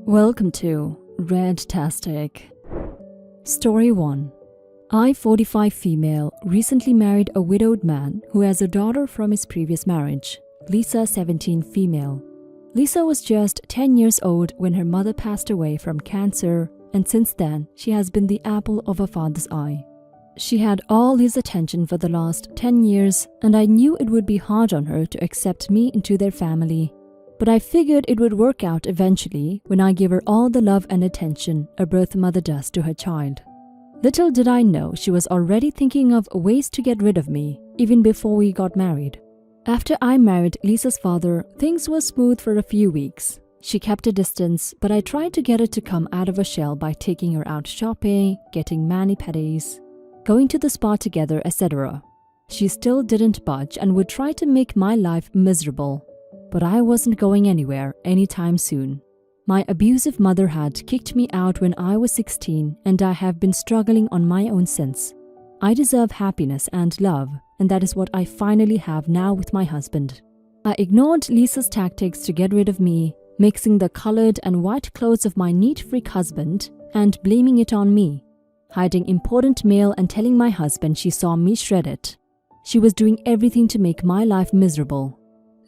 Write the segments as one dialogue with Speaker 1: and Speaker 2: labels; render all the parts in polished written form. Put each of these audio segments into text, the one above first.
Speaker 1: Welcome to Redtastic. Story 1. I, 45 female, recently married a widowed man who has a daughter from his previous marriage. Lisa, 17 female. Lisa was just 10 years old when her mother passed away from cancer, and since then, she has been the apple of her father's eye. She had all his attention for the last 10 years, and I knew it would be hard on her to accept me into their family. But I figured it would work out eventually when I gave her all the love and attention a birth mother does to her child. Little did I know she was already thinking of ways to get rid of me, even before we got married. After I married Lisa's father, things were smooth for a few weeks. She kept a distance, but I tried to get her to come out of her shell by taking her out shopping, getting mani-pedis, going to the spa together, etc. She still didn't budge and would try to make my life miserable. But I wasn't going anywhere anytime soon. My abusive mother had kicked me out when I was 16, and I have been struggling on my own since. I deserve happiness and love, and that is what I finally have now with my husband. I ignored Lisa's tactics to get rid of me, mixing the colored and white clothes of my neat freak husband and blaming it on me, hiding important mail and telling my husband she saw me shred it. She was doing everything to make my life miserable.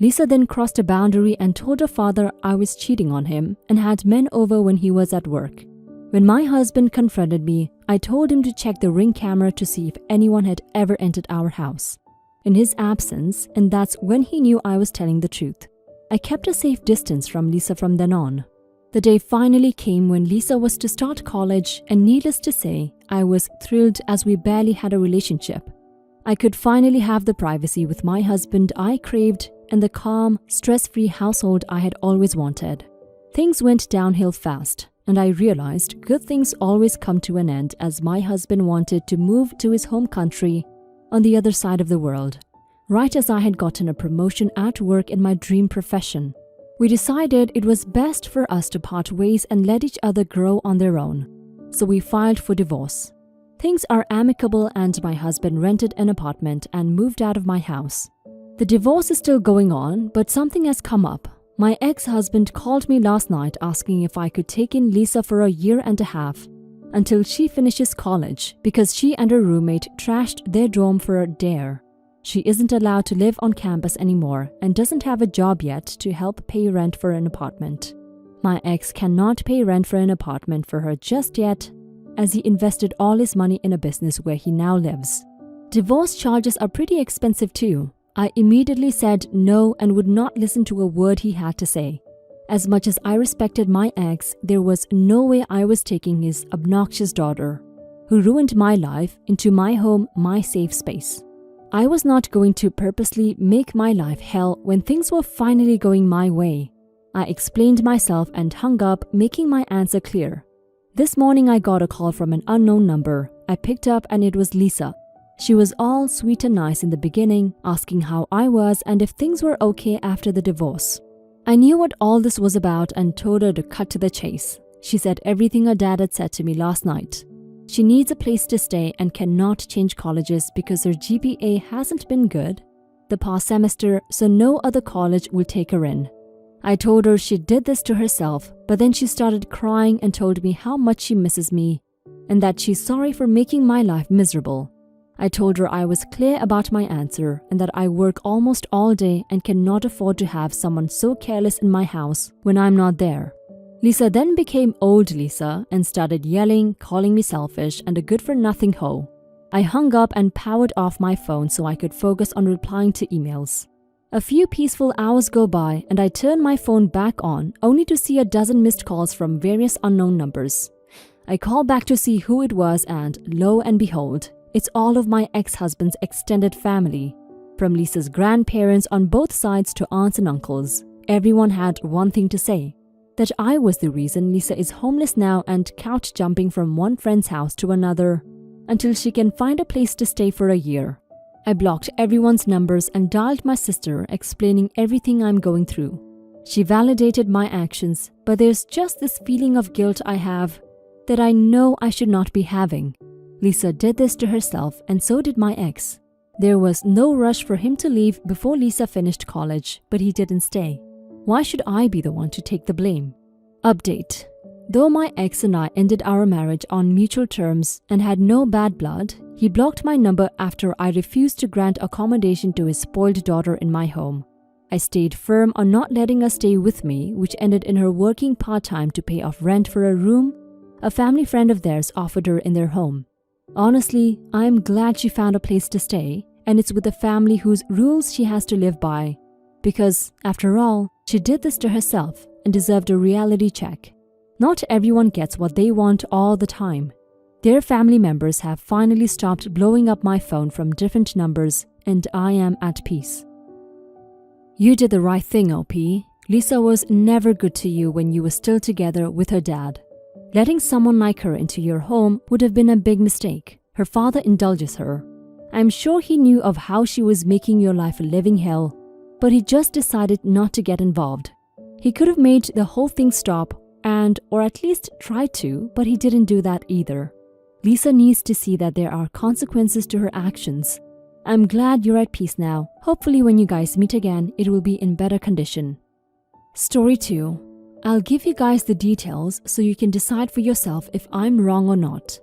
Speaker 1: Lisa then crossed a boundary and told her father I was cheating on him and had men over when he was at work. When my husband confronted me, I told him to check the Ring camera to see if anyone had ever entered our house. In his absence, and that's when he knew I was telling the truth. I kept a safe distance from Lisa from then on. The day finally came when Lisa was to start college, and needless to say, I was thrilled as we barely had a relationship. I could finally have the privacy with my husband I craved and the calm, stress-free household I had always wanted. Things went downhill fast, and I realized good things always come to an end as my husband wanted to move to his home country on the other side of the world, right as I had gotten a promotion at work in my dream profession. We decided it was best for us to part ways and let each other grow on their own, so we filed for divorce. Things are amicable and my husband rented an apartment and moved out of my house. The divorce is still going on, but something has come up. My ex-husband called me last night asking if I could take in Lisa for a year and a half until she finishes college because she and her roommate trashed their dorm for a dare. She isn't allowed to live on campus anymore and doesn't have a job yet to help pay rent for an apartment. My ex cannot pay rent for an apartment for her just yet, as he invested all his money in a business where he now lives. Divorce charges are pretty expensive too. I immediately said no and would not listen to a word he had to say. As much as I respected my ex, there was no way I was taking his obnoxious daughter, who ruined my life, into my home, my safe space. I was not going to purposely make my life hell when things were finally going my way. I explained myself and hung up, making my answer clear. This morning I got a call from an unknown number. I picked up and it was Lisa. She was all sweet and nice in the beginning, asking how I was and if things were okay after the divorce. I knew what all this was about and told her to cut to the chase. She said everything her dad had said to me last night. She needs a place to stay and cannot change colleges because her GPA hasn't been good the past semester, so no other college will take her in. I told her she did this to herself, but then she started crying and told me how much she misses me and that she's sorry for making my life miserable. I told her I was clear about my answer and that I work almost all day and cannot afford to have someone so careless in my house when I'm not there. Lisa then became old Lisa and started yelling, calling me selfish and a good-for-nothing hoe. I hung up and powered off my phone so I could focus on replying to emails. A few peaceful hours go by and I turn my phone back on only to see a dozen missed calls from various unknown numbers. I call back to see who it was and, lo and behold, it's all of my ex-husband's extended family. From Lisa's grandparents on both sides to aunts and uncles, everyone had one thing to say: that I was the reason Lisa is homeless now and couch jumping from one friend's house to another until she can find a place to stay for a year. I blocked everyone's numbers and dialed my sister, explaining everything I'm going through. She validated my actions, but there's just this feeling of guilt I have that I know I should not be having. Lisa did this to herself and so did my ex. There was no rush for him to leave before Lisa finished college, but he didn't stay. Why should I be the one to take the blame? Update. Though my ex and I ended our marriage on mutual terms and had no bad blood, he blocked my number after I refused to grant accommodation to his spoiled daughter in my home. I stayed firm on not letting her stay with me, which ended in her working part-time to pay off rent for a room a family friend of theirs offered her in their home. Honestly, I am glad she found a place to stay, and it's with a family whose rules she has to live by. Because, after all, she did this to herself and deserved a reality check. Not everyone gets what they want all the time. Their family members have finally stopped blowing up my phone from different numbers, and I am at peace. You did the right thing, OP. Lisa was never good to you when you were still together with her dad. Letting someone like her into your home would have been a big mistake. Her father indulges her. I'm sure he knew of how she was making your life a living hell, but he just decided not to get involved. He could have made the whole thing stop or at least tried to, but he didn't do that either. Lisa needs to see that there are consequences to her actions. I'm glad you're at peace now. Hopefully when you guys meet again, it will be in better condition. Story 2. I'll give you guys the details so you can decide for yourself if I'm wrong or not.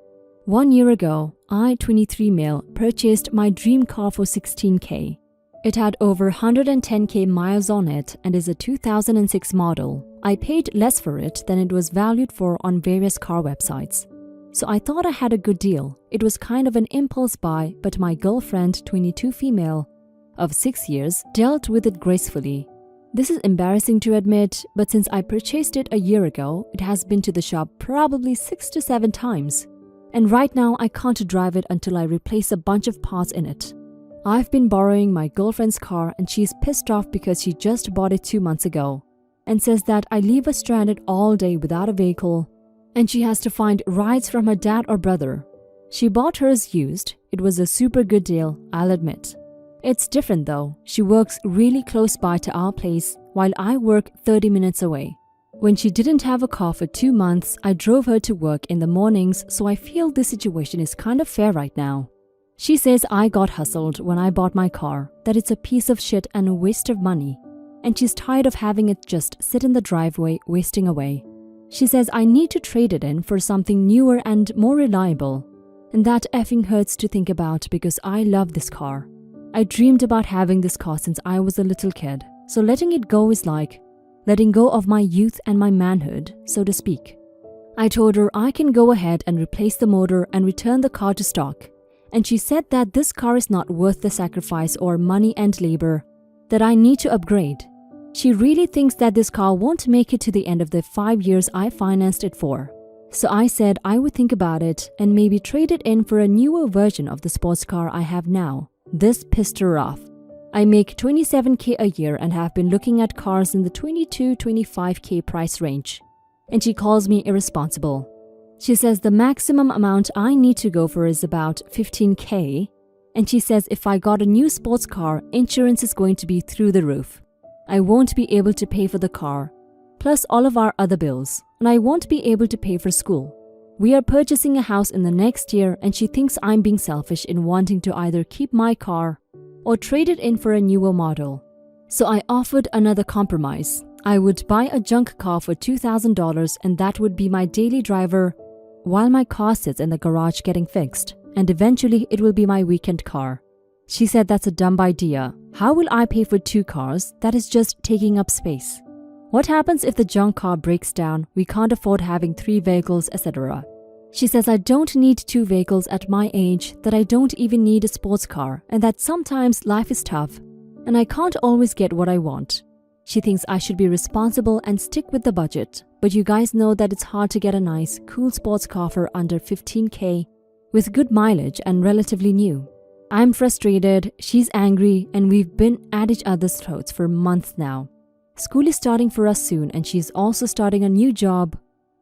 Speaker 1: 1 year ago, I, 23 male, purchased my dream car for $16,000. It had over 110,000 miles on it and is a 2006 model. I paid less for it than it was valued for on various car websites. So I thought I had a good deal. It was kind of an impulse buy, but my girlfriend, 22 female, of 6 years, dealt with it gracefully. This is embarrassing to admit, but since I purchased it a year ago, it has been to the shop probably 6 to 7 times. And right now I can't drive it until I replace a bunch of parts in it. I've been borrowing my girlfriend's car and she's pissed off because she just bought it 2 months ago and says that I leave her stranded all day without a vehicle and she has to find rides from her dad or brother. She bought hers used. It was a super good deal, I'll admit. It's different though. She works really close by to our place while I work 30 minutes away. When she didn't have a car for 2 months, I drove her to work in the mornings, so I feel this situation is kind of fair right now. She says I got hustled when I bought my car, that it's a piece of shit and a waste of money, and she's tired of having it just sit in the driveway wasting away. She says I need to trade it in for something newer and more reliable, and that effing hurts to think about because I love this car. I dreamed about having this car since I was a little kid, so letting it go is like letting go of my youth and my manhood, so to speak. I told her I can go ahead and replace the motor and return the car to stock, and she said that this car is not worth the sacrifice or money and labor, that I need to upgrade. She really thinks that this car won't make it to the end of the 5 years I financed it for. So I said I would think about it and maybe trade it in for a newer version of the sports car I have now. This pissed her off. I make $27,000 a year and have been looking at cars in the $22,000–25,000 price range, and she calls me irresponsible. She says the maximum amount I need to go for is about $15,000, and she says if I got a new sports car, insurance is going to be through the roof. I won't be able to pay for the car, plus all of our other bills, and I won't be able to pay for school. We are purchasing a house in the next year, and she thinks I'm being selfish in wanting to either keep my car or trade it in for a newer model. So I offered another compromise. I would buy a junk car for $2,000 and that would be my daily driver while my car sits in the garage getting fixed, and eventually it will be my weekend car. She said that's a dumb idea. How will I pay for 2 cars? That is just taking up space. What happens if the junk car breaks down, we can't afford having 3 vehicles, etc. She says I don't need 2 vehicles at my age, that I don't even need a sports car, and that sometimes life is tough, and I can't always get what I want. She thinks I should be responsible and stick with the budget, but you guys know that it's hard to get a nice, cool sports car for under $15,000 with good mileage and relatively new. I'm frustrated, she's angry, and we've been at each other's throats for months now. School is starting for us soon and she's also starting a new job.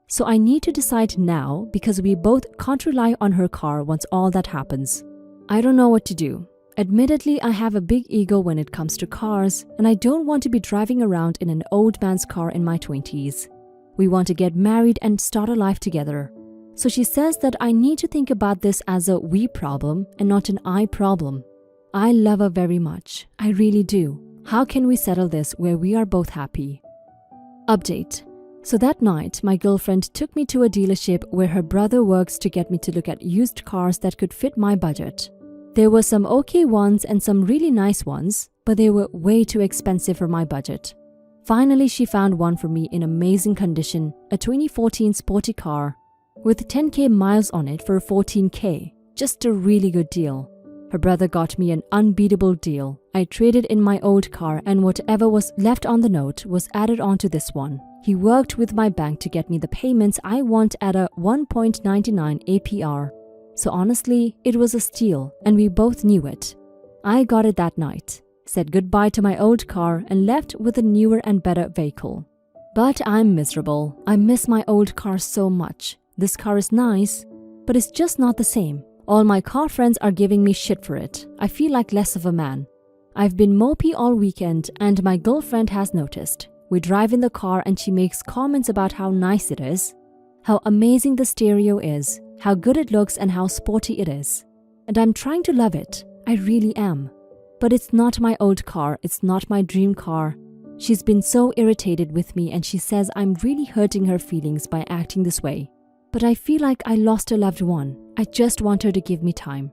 Speaker 1: So I need to decide now because we both can't rely on her car once all that happens. I don't know what to do. Admittedly, I have a big ego when it comes to cars, and I don't want to be driving around in an old man's car in my 20s. We want to get married and start a life together. So she says that I need to think about this as a we problem and not an I problem. I love her very much. I really do. How can we settle this where we are both happy? Update. So that night, my girlfriend took me to a dealership where her brother works to get me to look at used cars that could fit my budget. There were some okay ones and some really nice ones, but they were way too expensive for my budget. Finally, she found one for me in amazing condition, a 2014 sporty car with 10k miles on it for 14k. Just a really good deal. Her brother got me an unbeatable deal. I traded in my old car and whatever was left on the note was added onto this one. He worked with my bank to get me the payments I want at a 1.99 APR. So honestly, it was a steal and we both knew it. I got it that night, said goodbye to my old car and left with a newer and better vehicle. But I'm miserable. I miss my old car so much. This car is nice, but it's just not the same. All my car friends are giving me shit for it. I feel like less of a man. I've been mopey all weekend and my girlfriend has noticed. We drive in the car and she makes comments about how nice it is, how amazing the stereo is, how good it looks and how sporty it is. And I'm trying to love it. I really am. But it's not my old car. It's not my dream car. She's been so irritated with me and she says I'm really hurting her feelings by acting this way. But I feel like I lost a loved one. I just want her to give me time.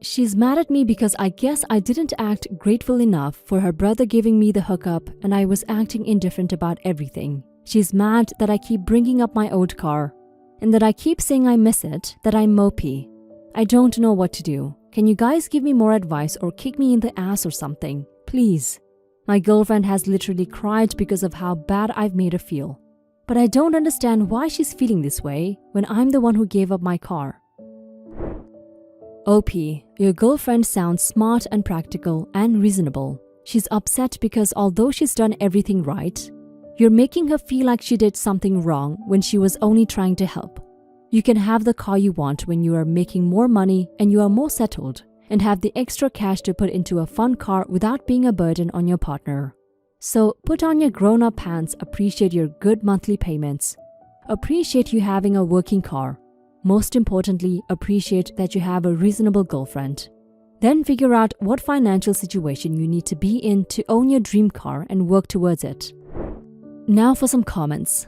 Speaker 1: She's mad at me because I guess I didn't act grateful enough for her brother giving me the hookup and I was acting indifferent about everything. She's mad that I keep bringing up my old car and that I keep saying I miss it, that I'm mopey. I don't know what to do. Can you guys give me more advice or kick me in the ass or something? Please. My girlfriend has literally cried because of how bad I've made her feel. But I don't understand why she's feeling this way when I'm the one who gave up my car. OP, your girlfriend sounds smart and practical and reasonable. She's upset because although she's done everything right, you're making her feel like she did something wrong when she was only trying to help. You can have the car you want when you are making more money and you are more settled and have the extra cash to put into a fun car without being a burden on your partner. So put on your grown-up pants, appreciate your good monthly payments. Appreciate you having a working car. Most importantly, appreciate that you have a reasonable girlfriend. Then figure out what financial situation you need to be in to own your dream car and work towards it. Now for some comments.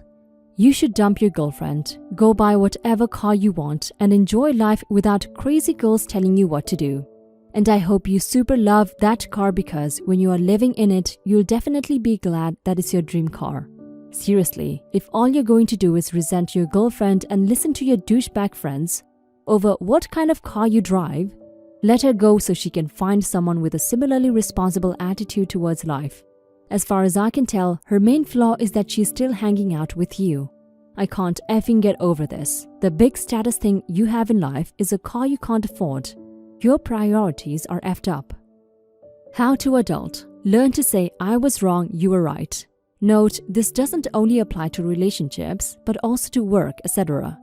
Speaker 1: You should dump your girlfriend, go buy whatever car you want and enjoy life without crazy girls telling you what to do. And I hope you super love that car because when you are living in it, you'll definitely be glad that it's your dream car. Seriously, if all you're going to do is resent your girlfriend and listen to your douchebag friends over what kind of car you drive, let her go so she can find someone with a similarly responsible attitude towards life. As far as I can tell, her main flaw is that she's still hanging out with you. I can't effing get over this. The big status thing you have in life is a car you can't afford. Your priorities are effed up. How to adult. Learn to say, I was wrong, you were right. Note, this doesn't only apply to relationships, but also to work, etc.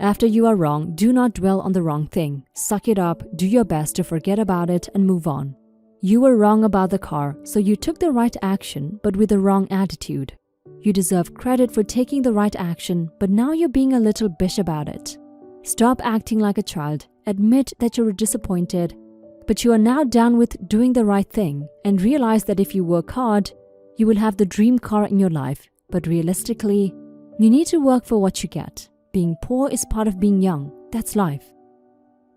Speaker 1: After you are wrong, do not dwell on the wrong thing. Suck it up, do your best to forget about it and move on. You were wrong about the car, so you took the right action, but with the wrong attitude. You deserve credit for taking the right action, but now you're being a little bitch about it. Stop acting like a child, admit that you were disappointed, but you are now down with doing the right thing, and realize that if you work hard, you will have the dream car in your life, but realistically, you need to work for what you get. Being poor is part of being young, that's life.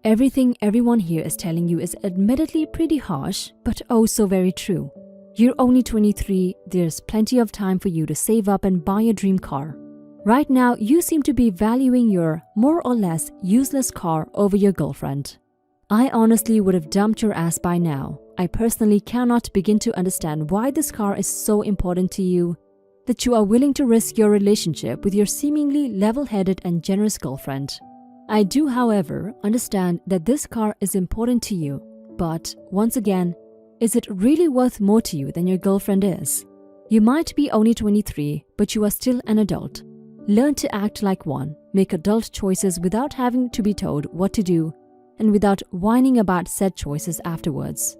Speaker 1: Everything everyone here is telling you is admittedly pretty harsh, but oh so very true. You're only 23, there's plenty of time for you to save up and buy a dream car. Right now, you seem to be valuing your more or less useless car over your girlfriend. I honestly would have dumped your ass by now. I personally cannot begin to understand why this car is so important to you, that you are willing to risk your relationship with your seemingly level-headed and generous girlfriend. I do, however, understand that this car is important to you, but once again, is it really worth more to you than your girlfriend is? You might be only 23, but you are still an adult. Learn to act like one, make adult choices without having to be told what to do, and without whining about said choices afterwards.